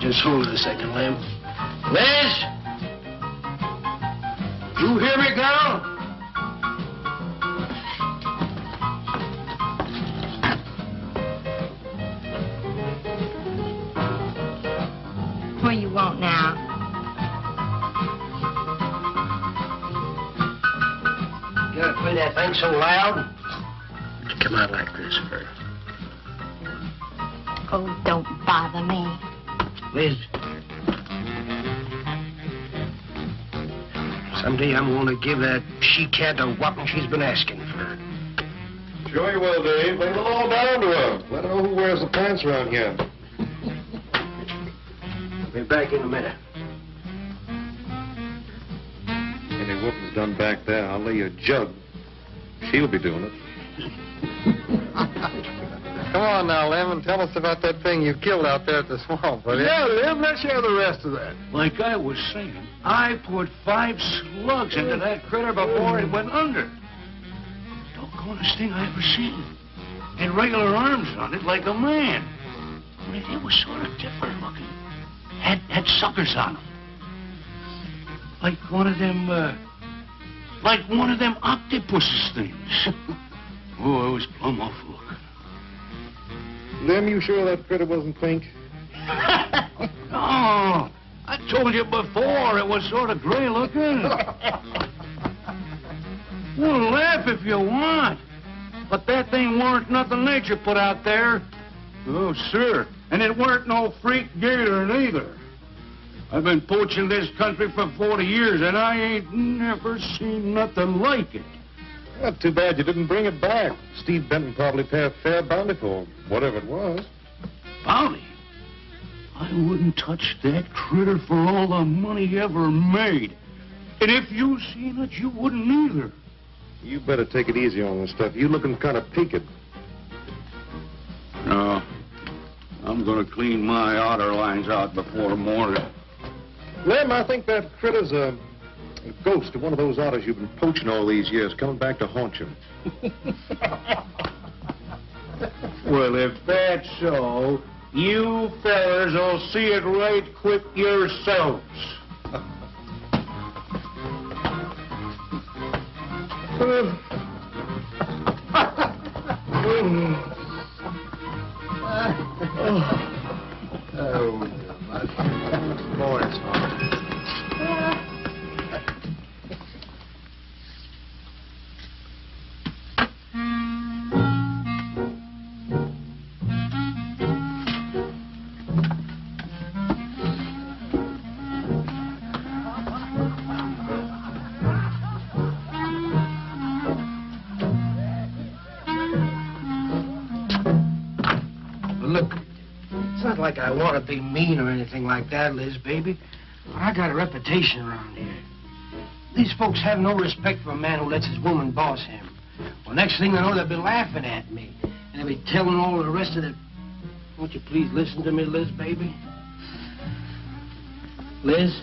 Just hold it a second, Lem. Liz? You hear me, girl? What do you want now? You gotta play that thing so loud. Come out like this, Bert. Oh, don't bother me. Liz. Someday I'm going to give that she-cat a whopping she's been asking for. Sure you will, Dave. Bring it all down to her. Let her know who wears the pants around here. Be back in a minute. Any whooping's done back there, I'll lay you a jug. She'll be doing it. Come on now, Lem, and tell us about that thing you killed out there at the swamp, will you? Yeah, Lem, let's hear the rest of that. Like I was saying, I put 5 slugs into that critter before it went under. Doggonest thing I ever seen. Had regular arms on it like a man. But it was sort of different looking. Had suckers on them. Like one of them octopus's things. Oh, it was plumb off looking. Lem, you sure that critter wasn't pink? Oh, I told you before it was sort of gray looking. Well, laugh if you want. But that thing weren't nothing nature put out there. Oh, sir. And it weren't no freak gator neither. I've been poaching this country for 40 years, and I ain't never seen nothing like it. Well, too bad you didn't bring it back. Steve Benton probably paid a fair bounty for whatever it was. Bounty? I wouldn't touch that critter for all the money ever made. And if you seen it, you wouldn't either. You better take it easy on this stuff. You looking kind of peaked. No. I'm going to clean my otter lines out before morning. Lem, I think that critter's a ghost of one of those otters you've been poaching all these years, coming back to haunt you. Well, if that's so, you fellers will see it right quick yourselves. Look, it's not like I want to be mean or anything like that, Liz, baby. But I got a reputation around here. These folks have no respect for a man who lets his woman boss him. Well, next thing I know, they'll be laughing at me. And they'll be telling all the rest of the... Won't you please listen to me, Liz, baby? Liz?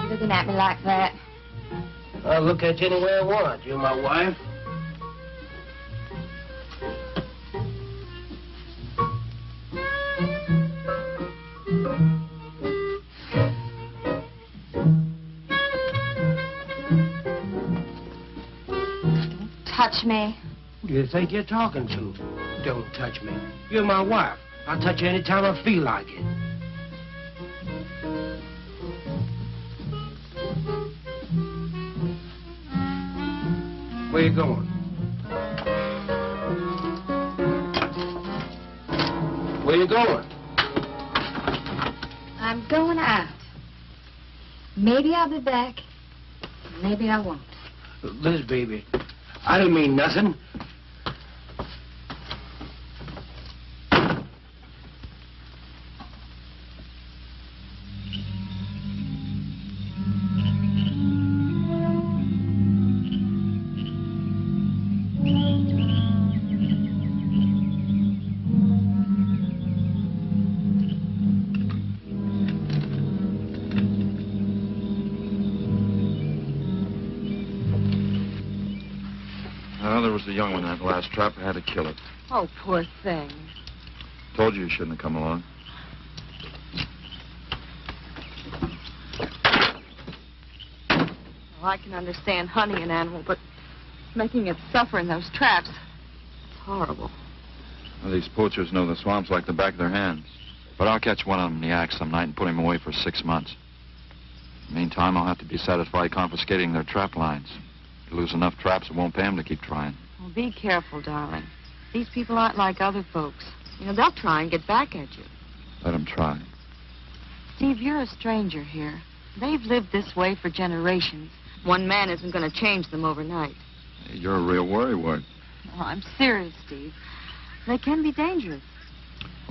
Looking at me like that. I'll look at you any way I want. You're my wife. Touch me. Who do you think you're talking to? Don't touch me. You're my wife. I'll touch you anytime I feel like it. Where you going? Where you going? I'm going out. Maybe I'll be back. Maybe I won't. Liz, baby, I didn't mean nothing. was the young one in that last trap. I had to kill it. Oh, poor thing. Told you shouldn't have come along. Well, I can understand hunting an animal, but making it suffer in those traps, it's horrible. Well, these poachers know the swamps like the back of their hands. But I'll catch one of them in the act some night and put him away for 6 months. Meantime, I'll have to be satisfied confiscating their trap lines. If you lose enough traps, it won't pay them to keep trying. Well, be careful, darling. These people aren't like other folks. You know, they'll try and get back at you. Let them try. Steve, you're a stranger here. They've lived this way for generations. One man isn't going to change them overnight. Hey, you're a real worrywart. Oh, I'm serious, Steve. They can be dangerous.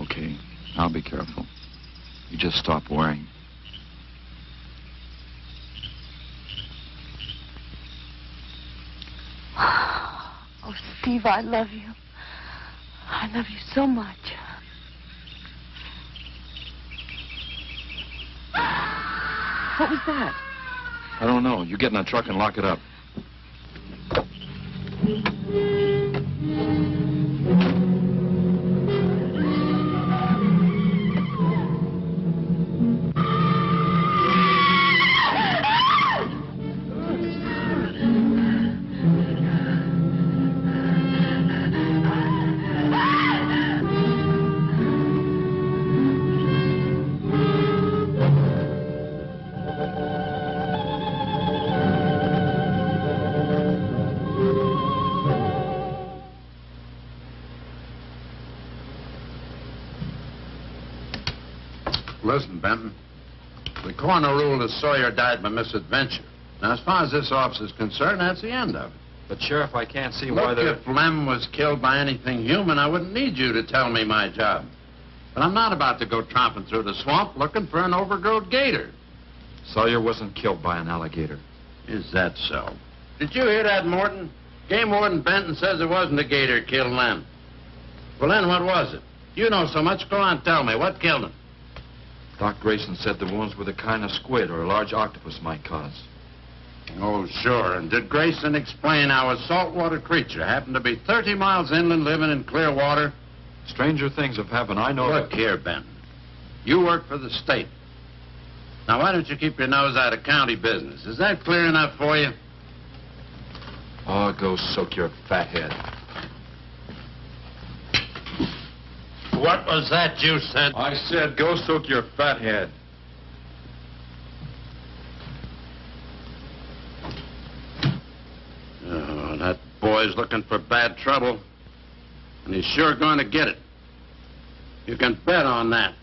Okay, I'll be careful. You just stop worrying. Oh, Steve, I love you. I love you so much. What was that? I don't know. You get in that truck and lock it up. Listen, Benton. The coroner ruled that Sawyer died by misadventure. Now, as far as this officer's concerned, that's the end of it. But, Sheriff, I can't see why Look, they're... if Lem was killed by anything human, I wouldn't need you to tell me my job. But I'm not about to go tromping through the swamp looking for an overgrown gator. Sawyer wasn't killed by an alligator. Is that so? Did you hear that, Morton? Game Warden Benton says it wasn't a gator killed Lem. Well, then, what was it? You know so much. Go on, tell me. What killed him? Doc Grayson said the wounds were the kind of squid or a large octopus might cause. Oh, sure. And did Grayson explain how a saltwater creature happened to be 30 miles inland living in clear water? Stranger things have happened. I know... Look here, Benton. You work for the state. Now, why don't you keep your nose out of county business? Is that clear enough for you? Oh, go soak your fat head. What was that you said? I said go soak your fat head. Oh, that boy's looking for bad trouble. And he's sure going to get it. You can bet on that.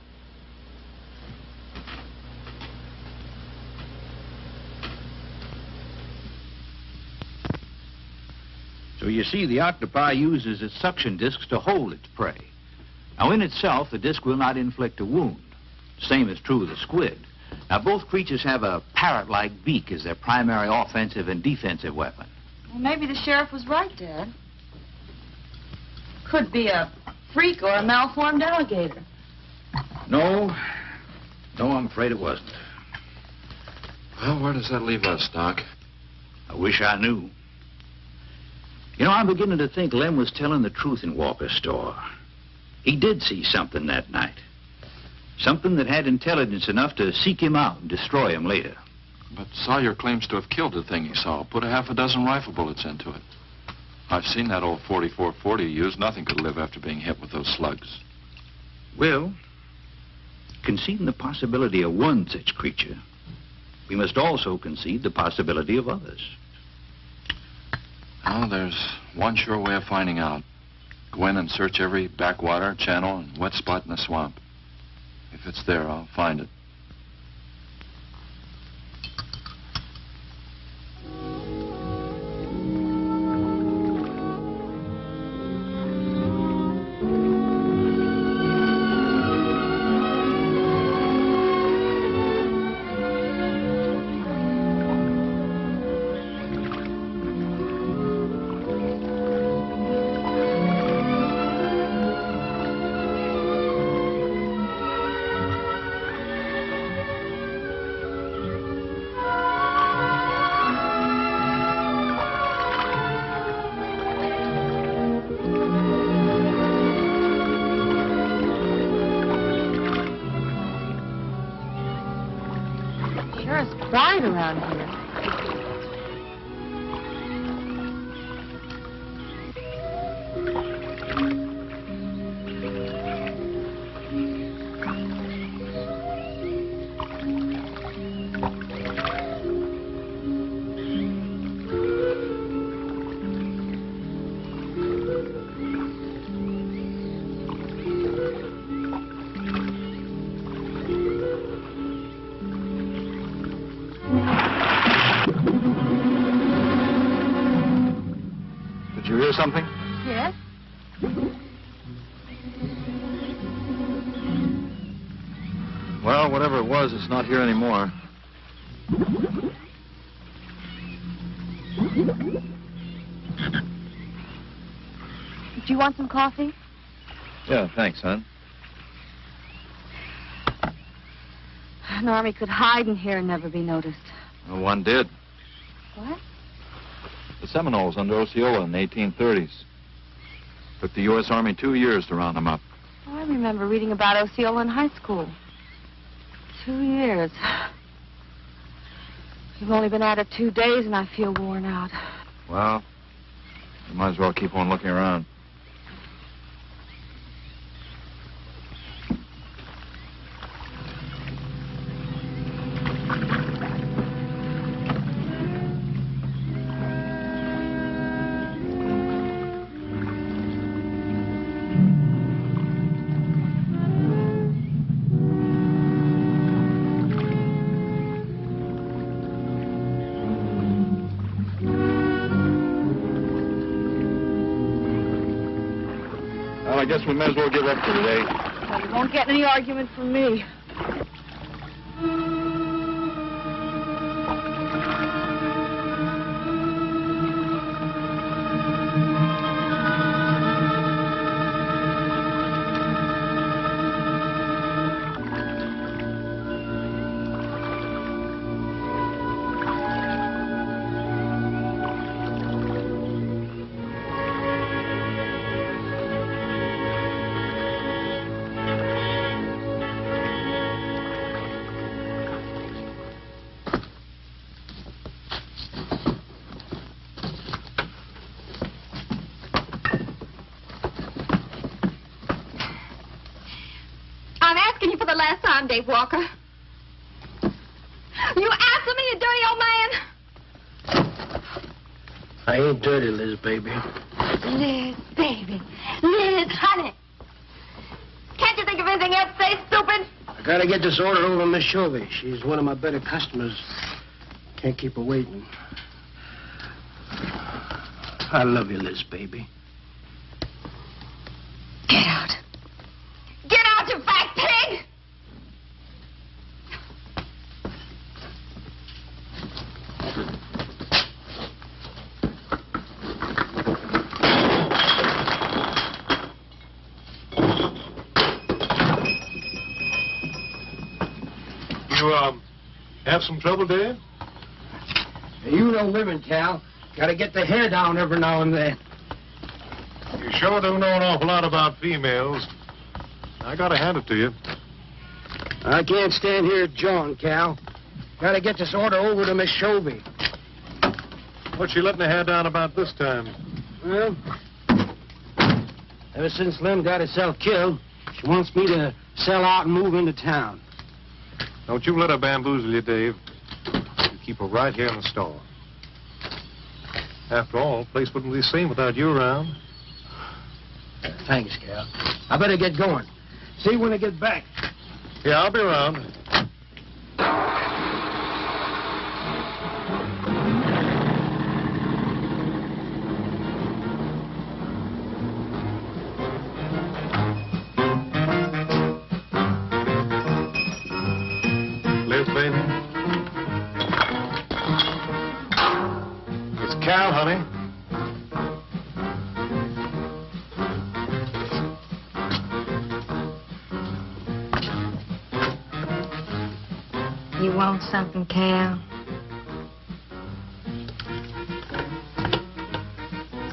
So you see, the octopi uses its suction discs to hold its prey. Now, in itself, the disc will not inflict a wound. Same is true of the squid. Now, both creatures have a parrot-like beak as their primary offensive and defensive weapon. Well, maybe the sheriff was right, Dad. Could be a freak or a malformed alligator. No, I'm afraid it wasn't. Well, where does that leave us, Doc? I wish I knew. You know, I'm beginning to think Lem was telling the truth in Walker's store. He did see something that night. Something that had intelligence enough to seek him out and destroy him later. But Sawyer claims to have killed the thing he saw. Put a half a dozen rifle bullets into it. I've seen that old 44-40 used. Nothing could live after being hit with those slugs. Well, conceding the possibility of one such creature, we must also concede the possibility of others. Well, there's one sure way of finding out. Go in and search every backwater, channel, and wet spot in the swamp. If it's there, I'll find it. quiet around here. Did you hear something? Yes? Well, whatever it was, it's not here anymore. Do you want some coffee? Yeah, thanks, hon. An army could hide in here and never be noticed. Well, one did. What? The Seminoles under Osceola in the 1830s. Took the U.S. Army 2 years to round them up. Oh, I remember reading about Osceola in high school. 2 years. You've only been at it 2 days, and I feel worn out. Well, you might as well keep on looking around. Well, I guess we may as well give up for today. Well, you won't get any argument from me. I'm asking you for the last time, Dave Walker. You answer me, you dirty old man. I ain't dirty, Liz, baby. Liz, baby. Liz, honey. Can't you think of anything else to say, stupid? I gotta get this order over to Miss Shovey. She's one of my better customers. Can't keep her waiting. I love you, Liz, baby. Get out. Get out, you fat pig! You, have some trouble, Dave? You know women, Cal. Gotta get the hair down every now and then. You sure do know an awful lot about females. I gotta hand it to you. I can't stand here jawing, Cal. Gotta get this order over to Miss Shovey. What's she letting the hair down about this time? Well, ever since Lem got herself killed, she wants me to sell out and move into town. Don't you let her bamboozle you, Dave. You keep her right here in the store. After all, the place wouldn't be the same without you around. Thanks, Cal. I better get going. See you when I get back. Yeah, I'll be around. Liz, baby. It's Cal, honey. You want something, Cal?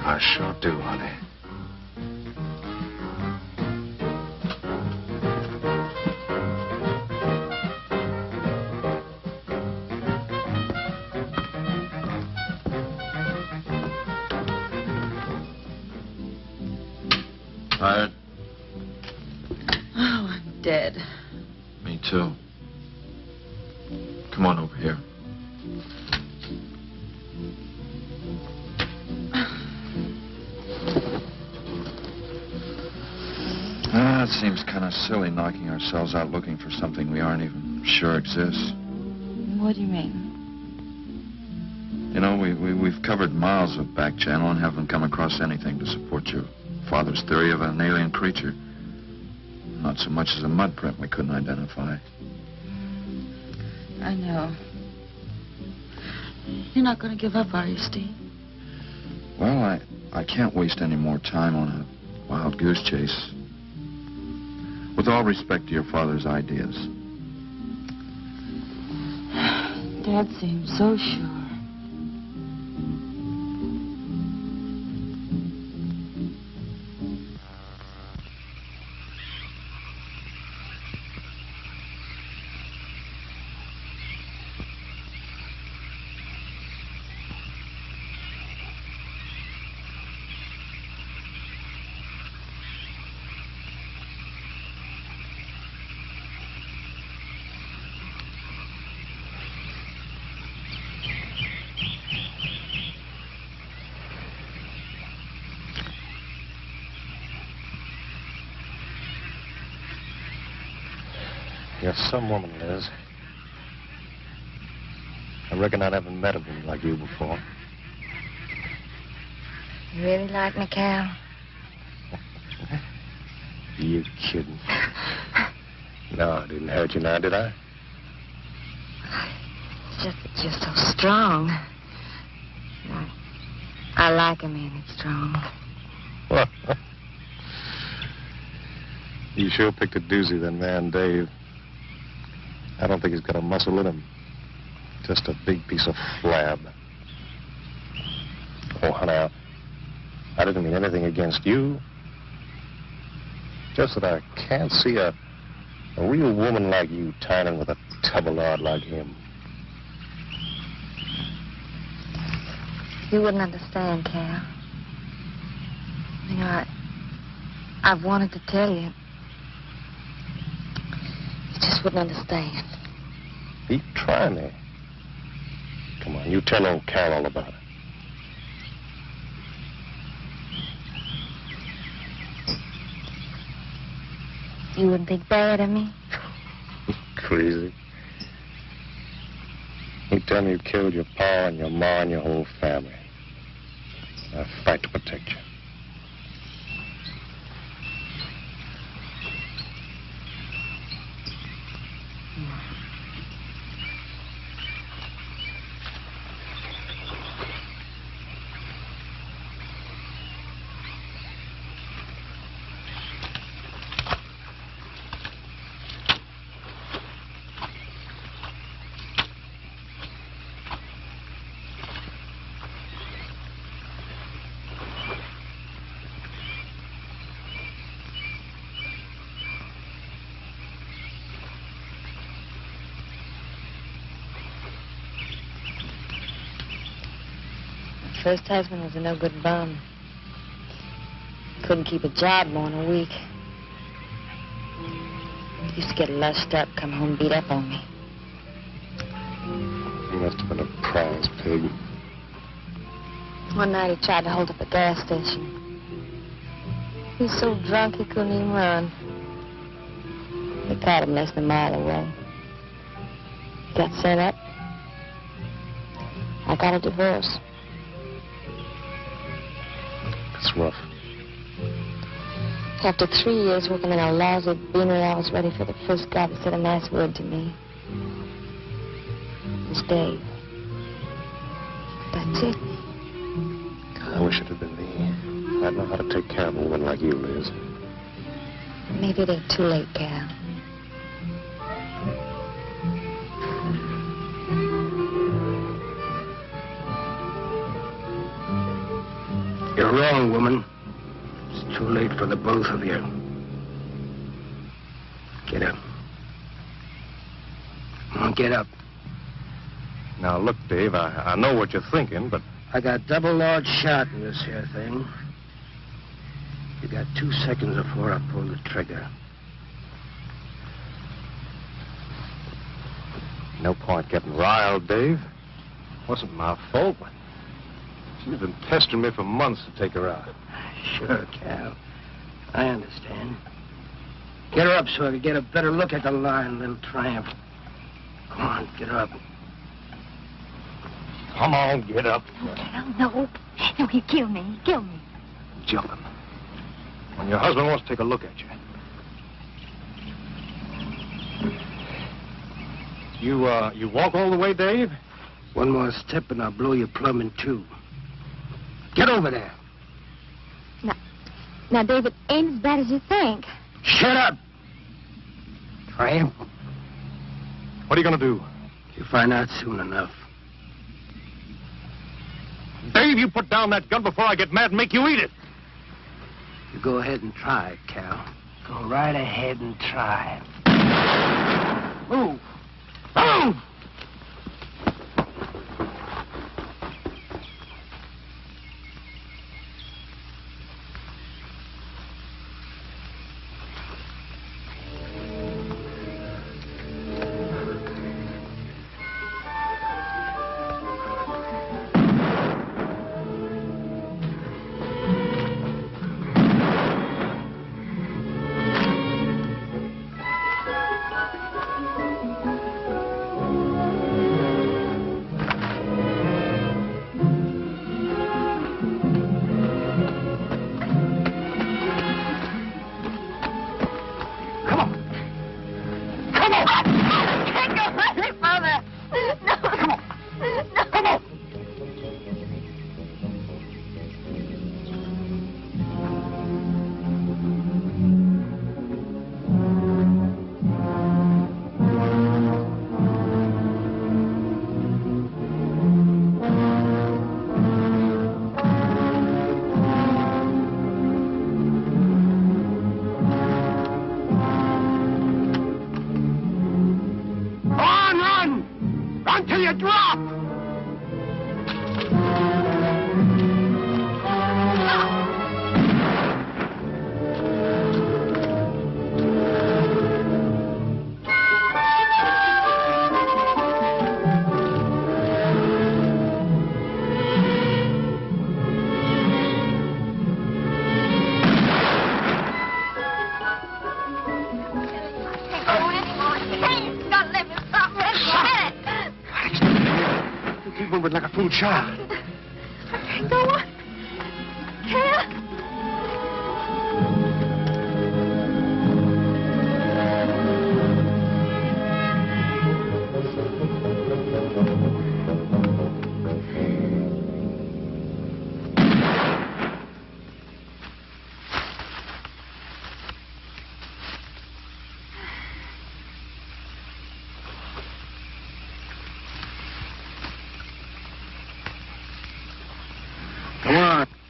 I sure do, honey. Tired? Oh, I'm dead. Me too. Come on over here. It seems kind of silly knocking ourselves out looking for something we aren't even sure exists. What do you mean? You know, we've covered miles of back channel and haven't come across anything to support your father's theory of an alien creature. Not so much as a mud print we couldn't identify. I know. You're not going to give up, are you, Steve? Well, I can't waste any more time on a wild goose chase. With all respect to your father's ideas. Dad seems so sure. You're some woman, Liz. I reckon I never met a woman like you before. You really like me, Cal? You kidding? No, I didn't hurt you now, did I? It's just that you're so strong. I like a man that's strong. Well, you sure picked a doozy, then, man, Dave. I don't think he's got a muscle in him. Just a big piece of flab. Oh, honey, I didn't mean anything against you. Just that I can't see a real woman like you tying with a tubby-lard like him. You wouldn't understand, Cal. You know, I've wanted to tell you. You just wouldn't understand. He try me. Come on, you tell old Cal all about it. You wouldn't think bad of me? Crazy. You tell me you killed your pa and your ma and your whole family. I fight to protect you. First husband was a no-good bum. Couldn't keep a job more than a week. Used to get lushed up, come home, beat up on me. He must have been a prize pig. One night he tried to hold up a gas station. He was so drunk he couldn't even run. They caught him less than a mile away. Got sent up. I got a divorce. It's rough. After 3 years working in a lousy beanery, I was ready for the first guy that said a nice word to me. It was Dave. That's it. I wish it had been me. I'd know how to take care of a woman like you, Liz. Maybe it ain't too late, Cal. You're wrong, woman. It's too late for the both of you. Get up. Come on, get up. Now, look, Dave, I know what you're thinking, but... I got double large shot in this here thing. You got 2 seconds before I pull the trigger. No point getting riled, Dave. Wasn't my fault. She's been pestering me for months to take her out. Sure, Cal. I understand. Get her up so I can get a better look at the line, little tramp. Come on, get her up. Come on, get up. Cal, no. No, he'll kill me. He'll kill me. Jumping. When your husband wants to take a look at you. You walk all the way, Dave? One more step and I'll blow you plumb in two. Get over there. Now, David, ain't as bad as you think. Shut up! Tramp. What are you going to do? You'll find out soon enough. Dave, you put down that gun before I get mad and make you eat it. You go ahead and try it, Cal. Go right ahead and try it. Move! Move! Like a fool child. Go on. Cal.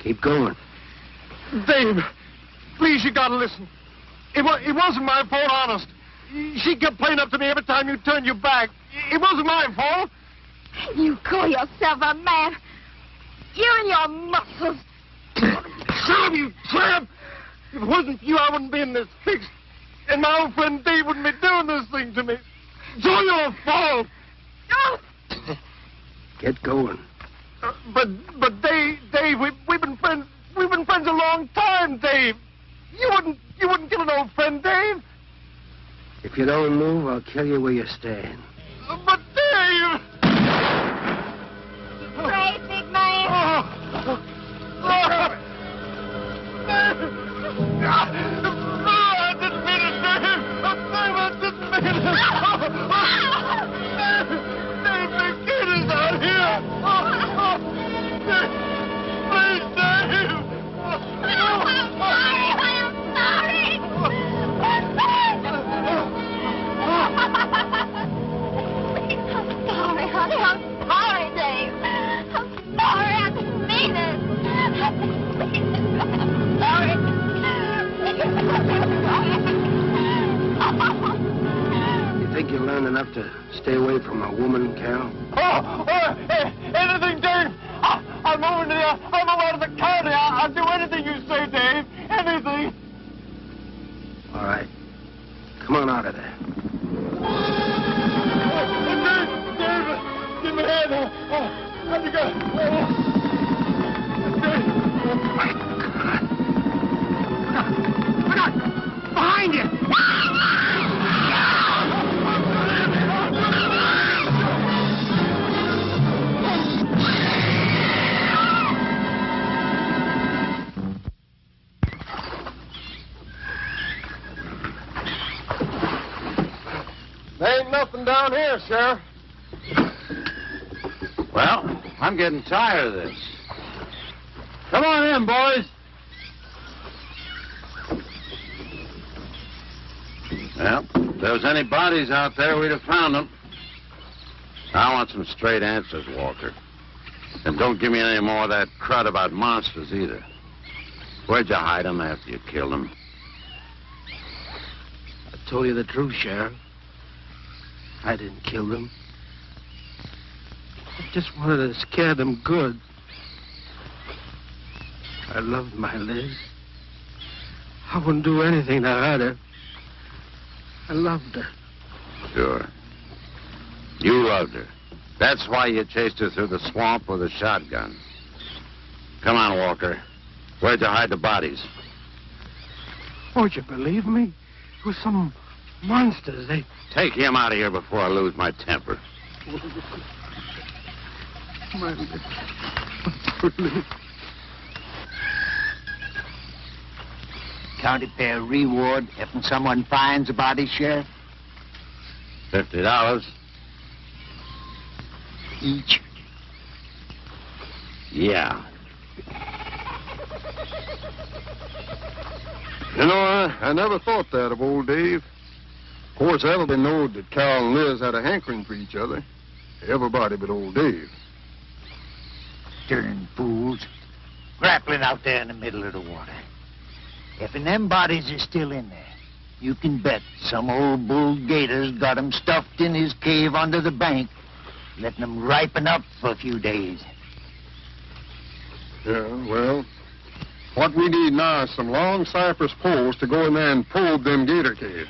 Keep going. Dave, please, you gotta listen. It wasn't my fault, honest. She kept playing up to me every time you turned your back. It wasn't my fault. You call yourself a man. You and your muscles. Shut up, you tramp! If it wasn't for you, I wouldn't be in this fix. And my old friend Dave wouldn't be doing this thing to me. It's all your fault. Get going. But Dave, we've been friends. We've been friends a long time, Dave. You wouldn't kill an old friend, Dave. If you don't move, I'll kill you where you stand. But Dave! Pray, big man. I didn't mean it, Dave. I didn't mean it. Dave, the kid is out here. Please, Dave. I'm sorry. Honey, I'm sorry, Dave. I'm sorry. I didn't mean it. I'm sorry. You think you learned enough to stay away from a woman, Cal? Anything, Dave. I'm moving out of the county. I'll do anything you say, Dave. Anything. All right. Come on out of there. Give me a hand. How'd you go? Look out! Behind you! There ain't nothing down here, Sheriff. Well, I'm getting tired of this. Come on in, boys. Well, if there was any bodies out there, we'd have found them. I want some straight answers, Walker. And don't give me any more of that crud about monsters either. Where'd you hide them after you killed them? I told you the truth, Sheriff. I didn't kill them. I just wanted to scare them good. I loved my Liz. I wouldn't do anything to hurt her. I loved her. Sure. You loved her. That's why you chased her through the swamp with a shotgun. Come on, Walker. Where'd you hide the bodies? Won't you believe me? It was some monsters. They... Take him out of here before I lose my temper. My Liz. County fair reward if someone finds a body, Sheriff? $50. Each. Yeah. You know, I never thought that of old Dave. Of course, everybody knowed that Carol and Liz had a hankering for each other. Everybody but old Dave. Darn fools. Grappling out there in the middle of the water. If them bodies are still in there, you can bet some old bull gator's got 'em stuffed in his cave under the bank, letting 'em ripen up for a few days. Yeah, well, what we need now is some long cypress poles to go in there and probe them gator caves.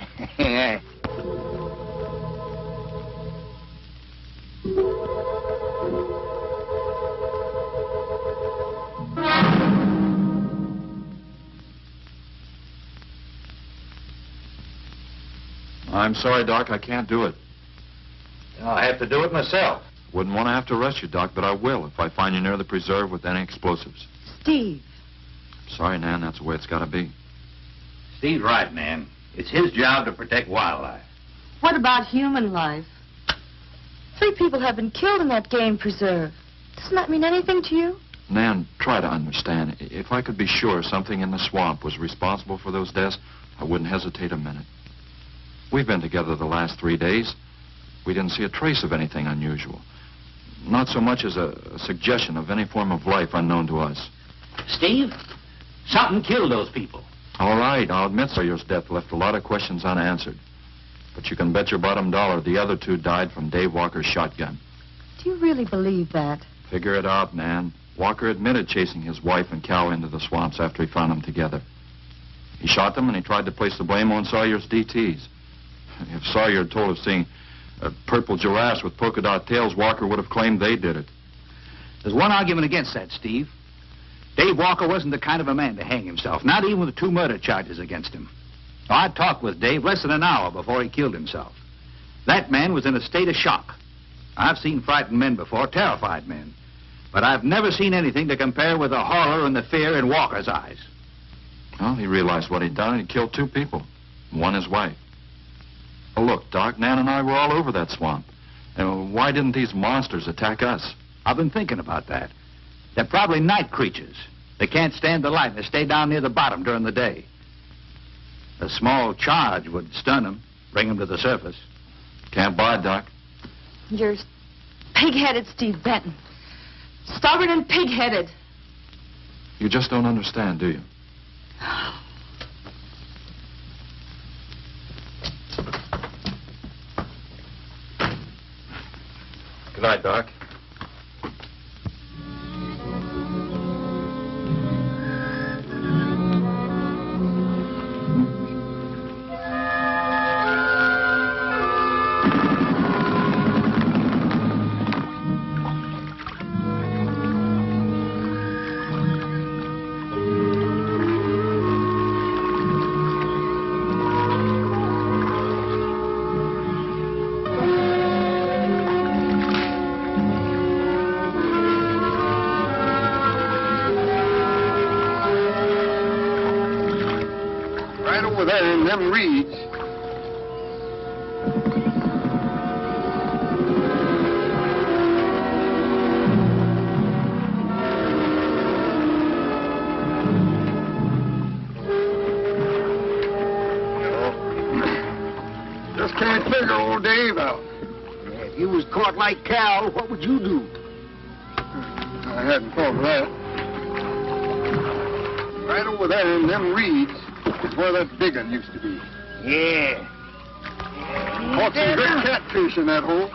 I'm sorry, Doc. I can't do it. I'll have to do it myself. Wouldn't want to have to arrest you, Doc, but I will if I find you near the preserve with any explosives. Steve. Sorry, Nan. That's the way it's got to be. Steve's right, man. It's his job to protect wildlife. What about human life? 3 people have been killed in that game preserve. Doesn't that mean anything to you? Nan, try to understand. If I could be sure something in the swamp was responsible for those deaths, I wouldn't hesitate a minute. We've been together the last 3 days. We didn't see a trace of anything unusual. Not so much as a suggestion of any form of life unknown to us. Steve, something killed those people. All right, I'll admit Sawyer's death left a lot of questions unanswered. But you can bet your bottom dollar the other 2 died from Dave Walker's shotgun. Do you really believe that? Figure it out, Nan. Walker admitted chasing his wife and cow into the swamps after he found them together. He shot them and he tried to place the blame on Sawyer's DTs. If Sawyer had told of seeing purple giraffes with polka dot tails, Walker would have claimed they did it. There's one argument against that, Steve. Dave Walker wasn't the kind of a man to hang himself, not even with 2 murder charges against him. I talked with Dave less than an hour before he killed himself. That man was in a state of shock. I've seen frightened men before, terrified men. But I've never seen anything to compare with the horror and the fear in Walker's eyes. Well, he realized what he'd done and he killed 2 people. One his wife. Well, look, Doc, Nan and I were all over that swamp. And why didn't these monsters attack us? I've been thinking about that. They're probably night creatures. They can't stand the light and they stay down near the bottom during the day. A small charge would stun them, bring them to the surface. Can't buy it, Doc. You're pig-headed, Steve Benton. Stubborn and pig-headed. You just don't understand, do you? Good night, Doc. in them reeds. Just can't figure old Dave out. If you was caught like Cal, what would you do? I hadn't thought of that. Right over there in them reeds is where that big one used to be. Yeah. Caught some good catfish in that hole.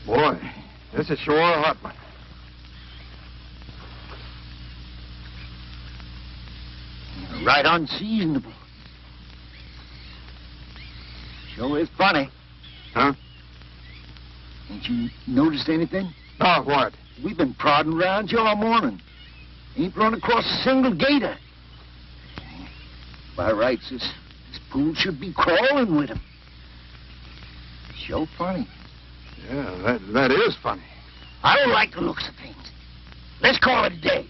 Boy, this is sure a hot one. Right unseasonable. Sure is funny. Huh? Ain't you noticed anything? Oh, what? We've been prodding around here all morning. Ain't run across a single gator. By rights, this pool should be crawling with them. Sure funny. Yeah, that is funny. I don't like the looks of things. Let's call it a day.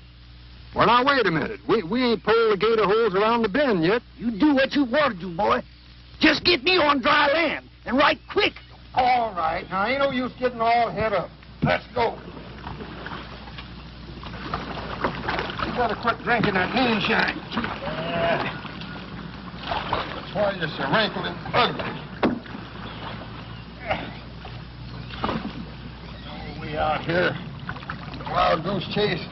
Well, now, wait a minute. We ain't pulled the gator holes around the bend yet. You do what you want to do, boy. Just get me on dry land, and right quick. All right. Now, ain't no use getting all head up. Let's go. You better quit drinking that moonshine. That's why you're so wrinkled and ugly. We out here, wild goose chase.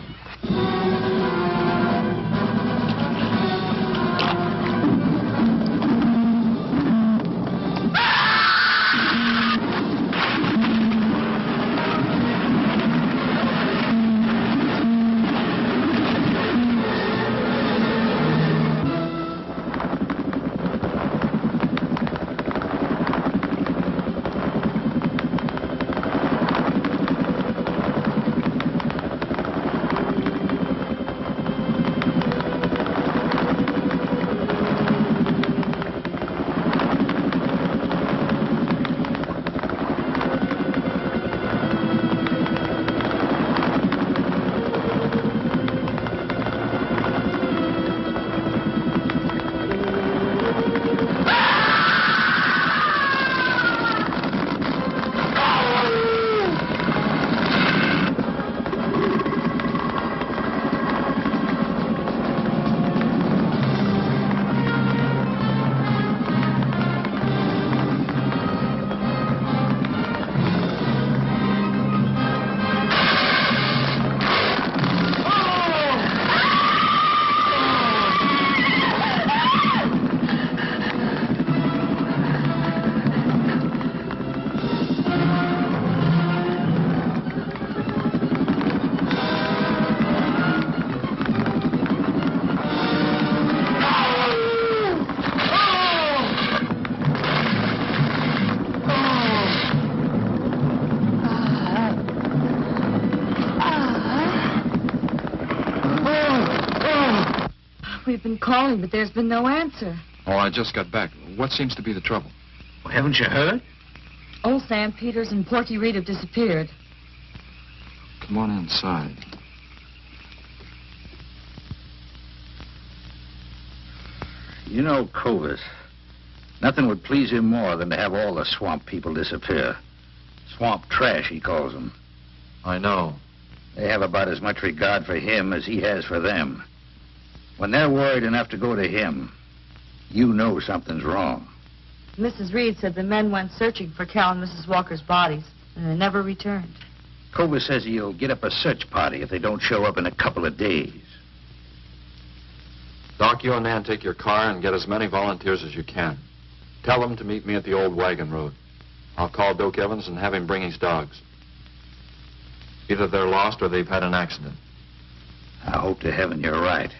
We've been calling, but there's been no answer. Oh, I just got back. What seems to be the trouble? Well, haven't you heard? Old Sam Peters and Porty Reed have disappeared. Come on inside. You know, Clovis, nothing would please him more than to have all the swamp people disappear. Swamp trash, he calls them. I know. They have about as much regard for him as he has for them. When they're worried enough to go to him, you know something's wrong. Mrs. Reed said the men went searching for Cal and Mrs. Walker's bodies, and they never returned. Clovis says he'll get up a search party if they don't show up in a couple of days. Doc, you and Nan take your car and get as many volunteers as you can. Tell them to meet me at the old wagon road. I'll call Doak Evans and have him bring his dogs. Either they're lost or they've had an accident. I hope to heaven you're right.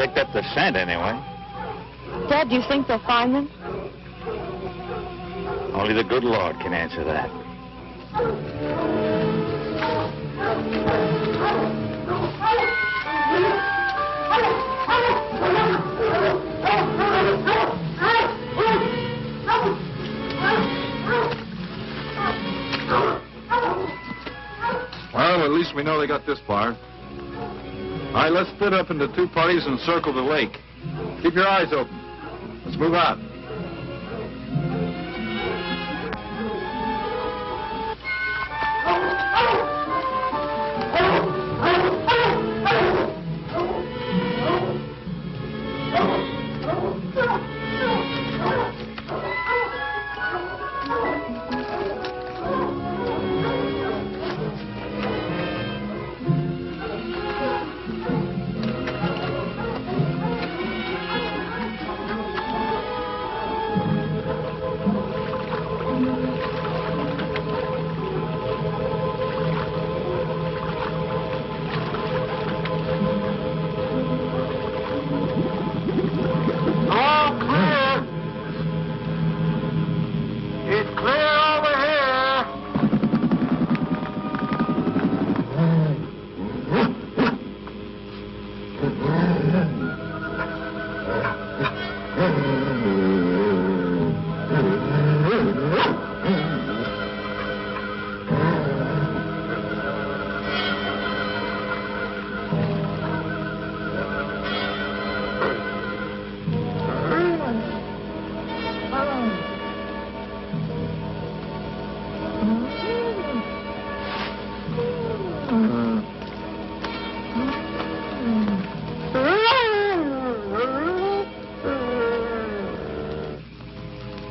picked up the scent anyway. Dad, do you think they'll find them? Only the good Lord can answer that. Well, at least we know they got this far. All right, let's split up into two parties and circle the lake. Keep your eyes open. Let's move out.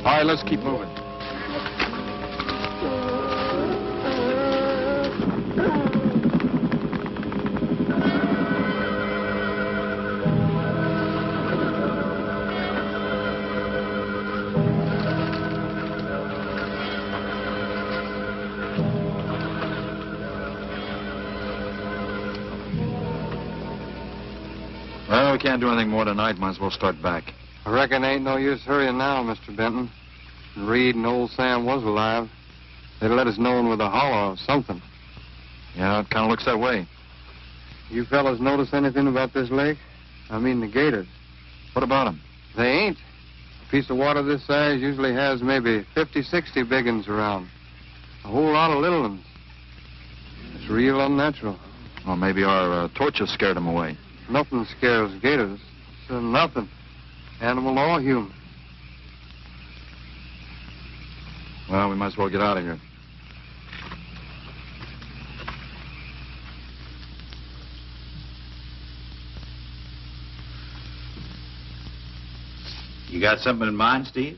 All right, let's keep moving. Well, we can't do anything more tonight. Might as well start back. I reckon ain't no use hurrying now, Mr. Benton. Reed and old Sam was alive. They'd let us know with a holler or something. Yeah, it kind of looks that way. You fellas notice anything about this lake? I mean the gators. What about them? They ain't. A piece of water this size usually has maybe 50, 60 big uns around. A whole lot of little ones. It's real unnatural. Well, maybe our torches scared them away. Nothing scares gators. So nothing. Animal or human. Well, we might as well get out of here. You got something in mind, Steve?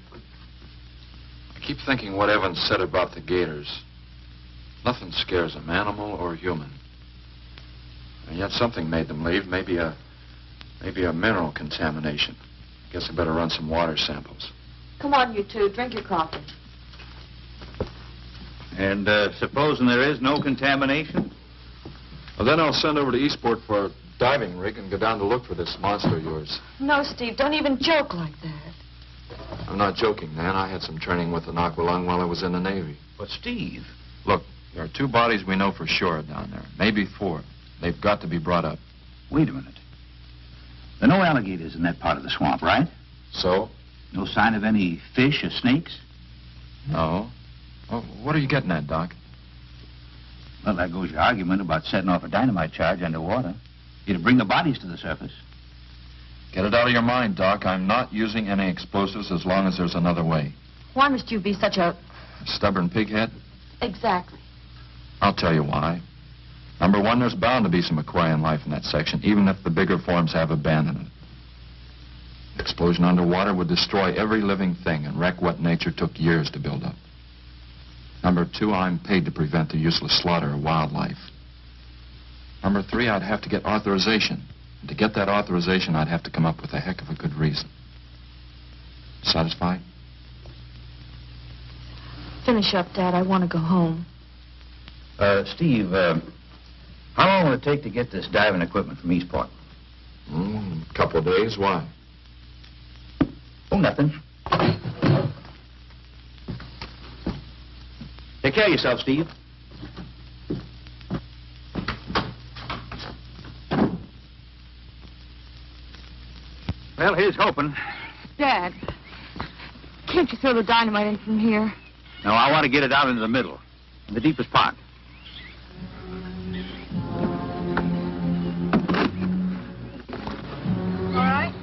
I keep thinking what Evans said about the gators. Nothing scares them, animal or human. And yet something made them leave. Maybe a mineral contamination. Guess I better run some water samples. Come on, you two. Drink your coffee. And supposing there is no contamination? Well, then I'll send over to Eastport for a diving rig and go down to look for this monster of yours. No, Steve, don't even joke like that. I'm not joking, Nan. I had some training with an aqualung while I was in the Navy. But, Steve... Look, there are 2 bodies we know for sure down there. Maybe 4. They've got to be brought up. Wait a minute. There are no alligators in that part of the swamp, right? So? No sign of any fish or snakes? No. Well, what are you getting at, Doc? Well, there goes your argument about setting off a dynamite charge underwater. It'll bring the bodies to the surface. Get it out of your mind, Doc. I'm not using any explosives as long as there's another way. Why must you be such a... Stubborn pighead? Exactly. I'll tell you why. Number 1, there's bound to be some aquarium life in that section, even if the bigger forms have abandoned it. Explosion underwater would destroy every living thing and wreck what nature took years to build up. Number 2, I'm paid to prevent the useless slaughter of wildlife. Number 3, I'd have to get authorization. And to get that authorization, I'd have to come up with a heck of a good reason. Satisfied? Finish up, Dad. I want to go home. Steve, how long will it take to get this diving equipment from Eastport? Couple of days, why? Oh, nothing. Take care of yourself, Steve. Well, here's hoping. Dad, can't you throw the dynamite in from here? No, I want to get it out into the middle, in the deepest part. All right.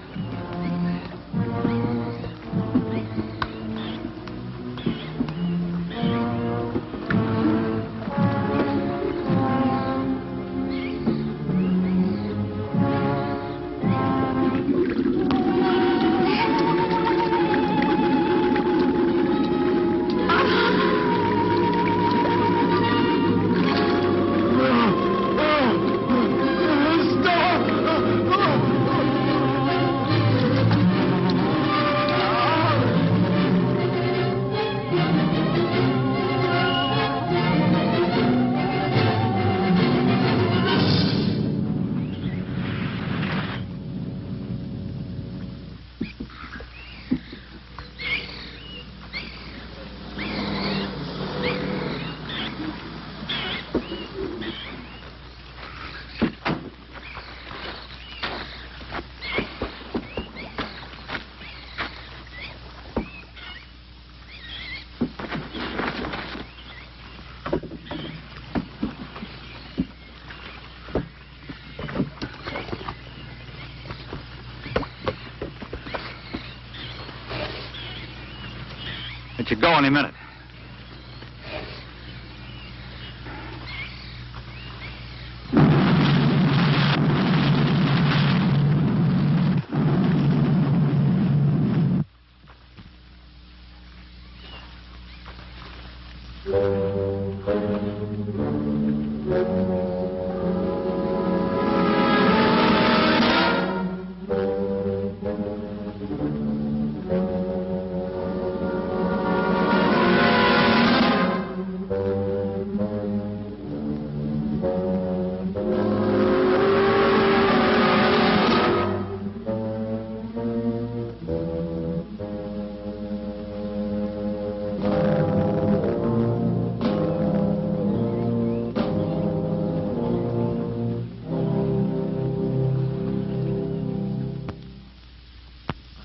It should go any minute.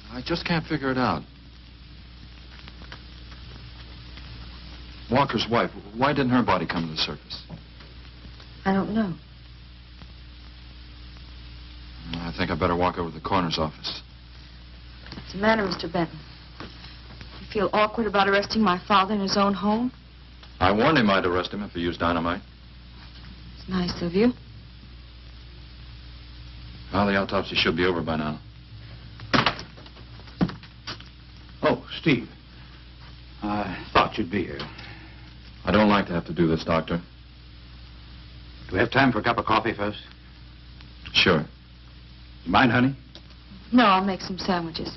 I just can't figure it out. Walker's wife, why didn't her body come to the surface? I don't know. I think I better walk over to the coroner's office. What's the matter, Mr. Benton? You feel awkward about arresting my father in his own home? I warned him I'd arrest him if he used dynamite. It's nice of you. Well, the autopsy should be over by now. Oh, Steve. I thought you'd be here. I don't like to have to do this, Doctor. Do we have time for a cup of coffee first? Sure. You mind, honey? No, I'll make some sandwiches.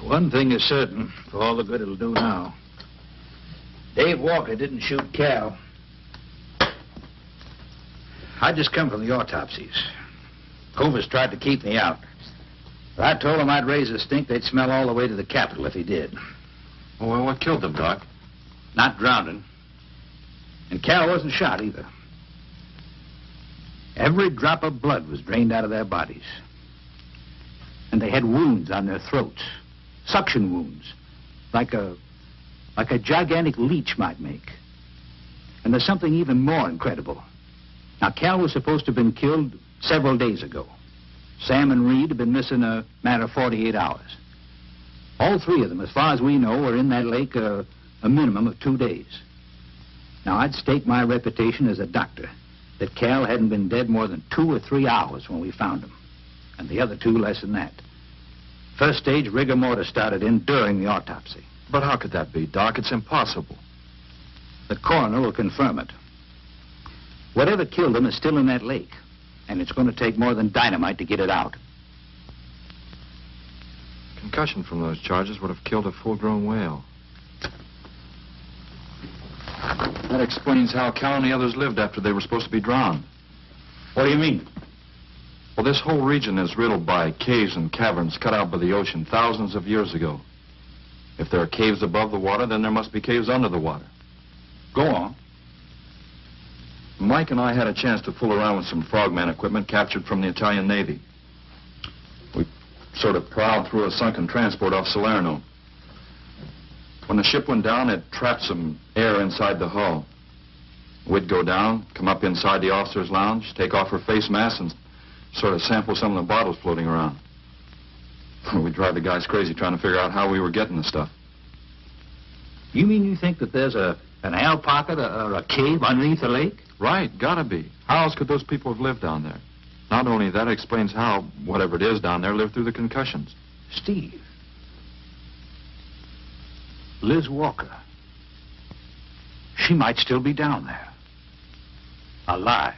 One thing is certain, for all the good it'll do now. Dave Walker didn't shoot Cal. I just come from the autopsies. Covers tried to keep me out. But I told him I'd raise a stink they'd smell all the way to the Capitol if he did. Well, what killed them, Doc? Not drowning. And Cal wasn't shot either. Every drop of blood was drained out of their bodies. And they had wounds on their throats. Suction wounds. Like a gigantic leech might make. And there's something even more incredible. Now, Cal was supposed to have been killed several days ago. Sam and Reed have been missing a matter of 48 hours. All three of them, as far as we know, were in that lake a minimum of 2 days. Now, I'd stake my reputation as a doctor that Cal hadn't been dead more than 2 or 3 hours when we found him. And the other two less than that. First stage rigor mortis started in during the autopsy. But how could that be, Doc? It's impossible. The coroner will confirm it. Whatever killed him is still in that lake. And it's going to take more than dynamite to get it out. Concussion from those charges would have killed a full-grown whale. That explains how Cal and the others lived after they were supposed to be drowned. What do you mean? Well, this whole region is riddled by caves and caverns cut out by the ocean thousands of years ago. If there are caves above the water, then there must be caves under the water. Go on. Mike and I had a chance to fool around with some frogman equipment captured from the Italian Navy. We sort of prowled through a sunken transport off Salerno. When the ship went down, it trapped some air inside the hull. We'd go down, come up inside the officer's lounge, take off her face mask, and sort of sample some of the bottles floating around. We'd drive the guys crazy trying to figure out how we were getting the stuff. You mean you think that there's an air pocket or a cave underneath the lake? Right, gotta be. How else could those people have lived down there? Not only that, it explains how, whatever it is down there, lived through the concussions. Steve. Liz Walker. She might still be down there. Alive.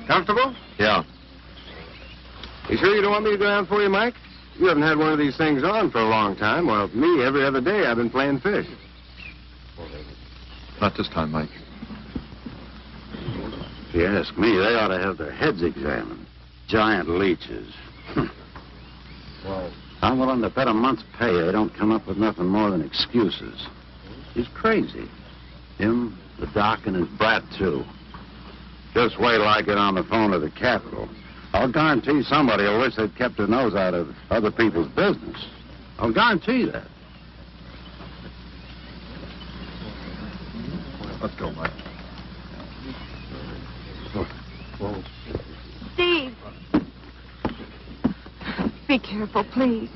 Comfortable? Yeah. You sure you don't want me to go down for you, Mike? You haven't had one of these things on for a long time. Well, me, every other day I've been playing fish. Not this time, Mike. If you ask me, they ought to have their heads examined. Giant leeches. I'm willing to bet a month's pay they don't come up with nothing more than excuses. He's crazy. Him, the doc, and his brat, too. Just wait till I get on the phone to the Capitol. I'll guarantee somebody will wish they'd kept their nose out of other people's business. I'll guarantee that. Let's go, Mike. Steve. Be careful, please.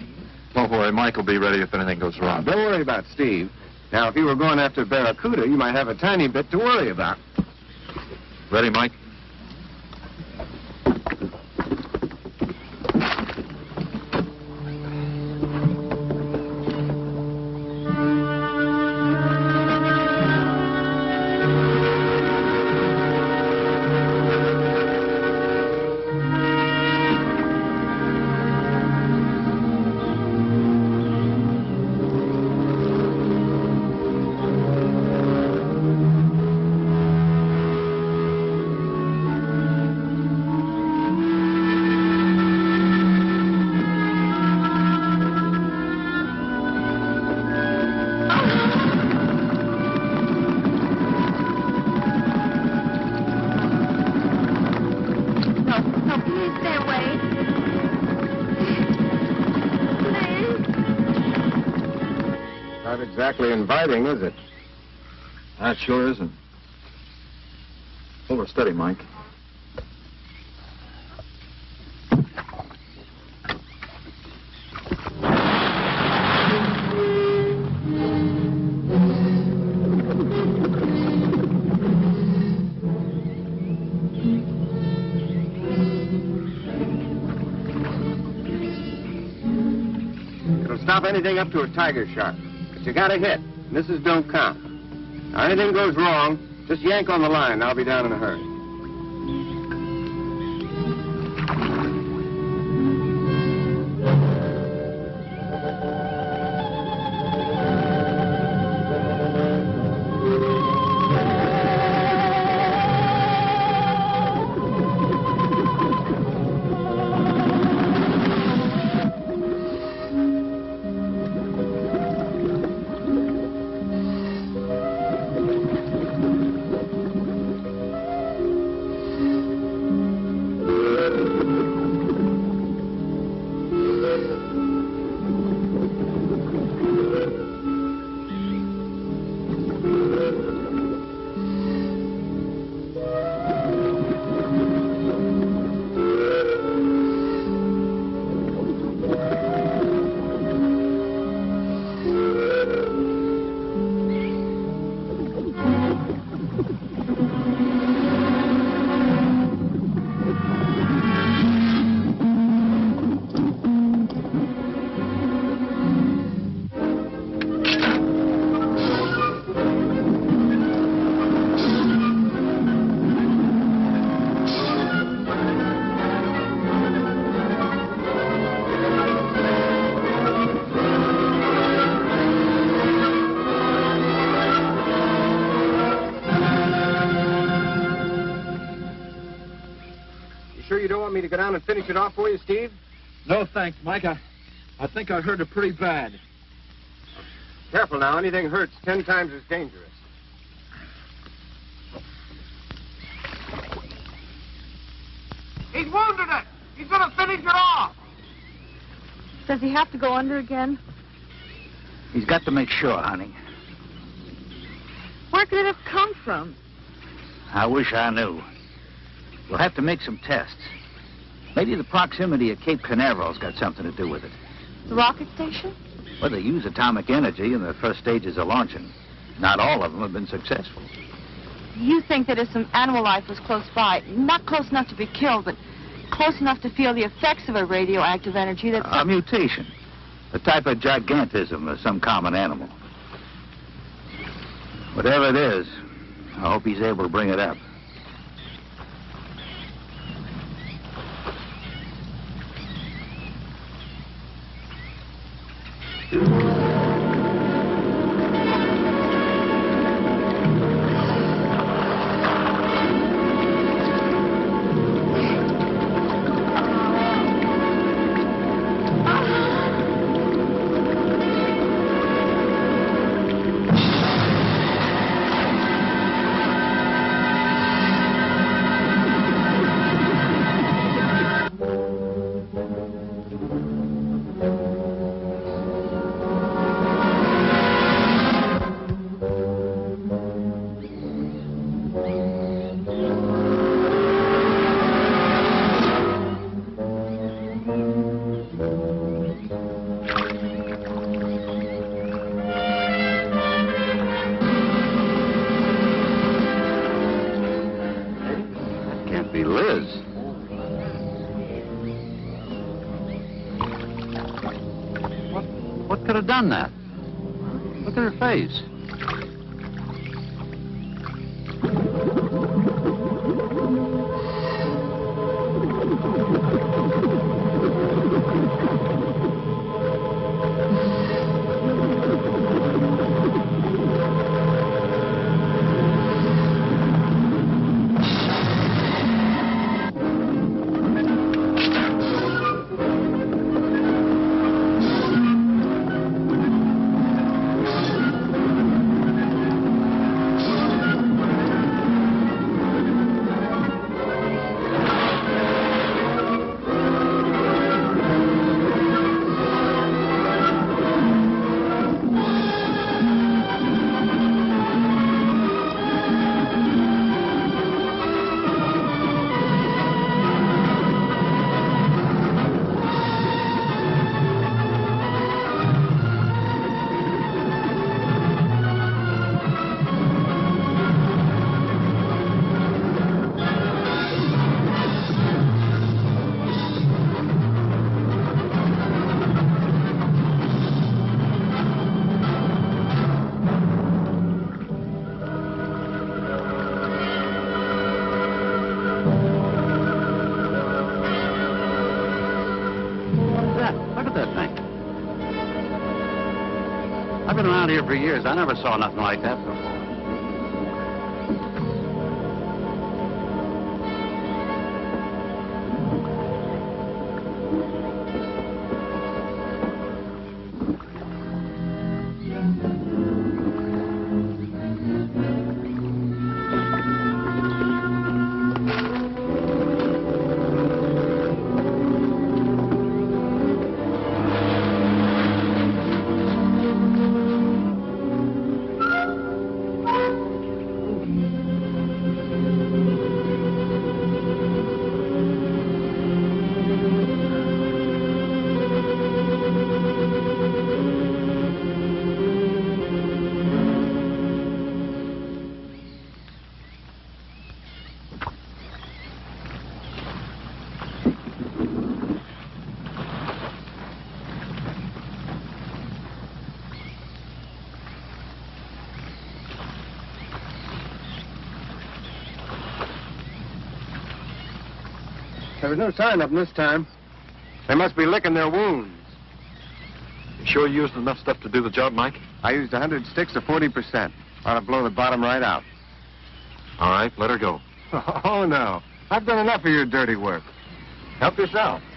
Don't worry, Mike will be ready if anything goes wrong. Don't worry about Steve. Now, if you were going after Barracuda, you might have a tiny bit to worry about. Ready, Mike? Exactly inviting, is it? That sure isn't. Hold her steady, Mike. It'll stop anything up to a tiger shark. You got a hit. Misses don't count. Now, anything goes wrong, just yank on the line. I'll be down in a hurry. down and finish it off for you, Steve? No, thanks, Mike. I think I hurt it pretty bad. Careful now. Anything hurts 10 times as dangerous. He's wounded it. He's going to finish it off. Does he have to go under again? He's got to make sure, honey. Where could it have come from? I wish I knew. We'll have to make some tests. Maybe the proximity of Cape Canaveral's got something to do with it. The rocket station? Well, they use atomic energy in the first stages of launching. Not all of them have been successful. You think that if some animal life was close by, not close enough to be killed, but close enough to feel the effects of a radioactive energy that... A mutation. A type of gigantism of some common animal. Whatever it is, I hope he's able to bring it up. What could have done that? Look at her face. Here for years. I never saw nothing like that before. There was no sign of them this time. They must be licking their wounds. You sure you used enough stuff to do the job, Mike? I used 100 sticks or 40%. Ought to blow the bottom right out. All right, let her go. Oh, no. I've done enough of your dirty work. Help yourself.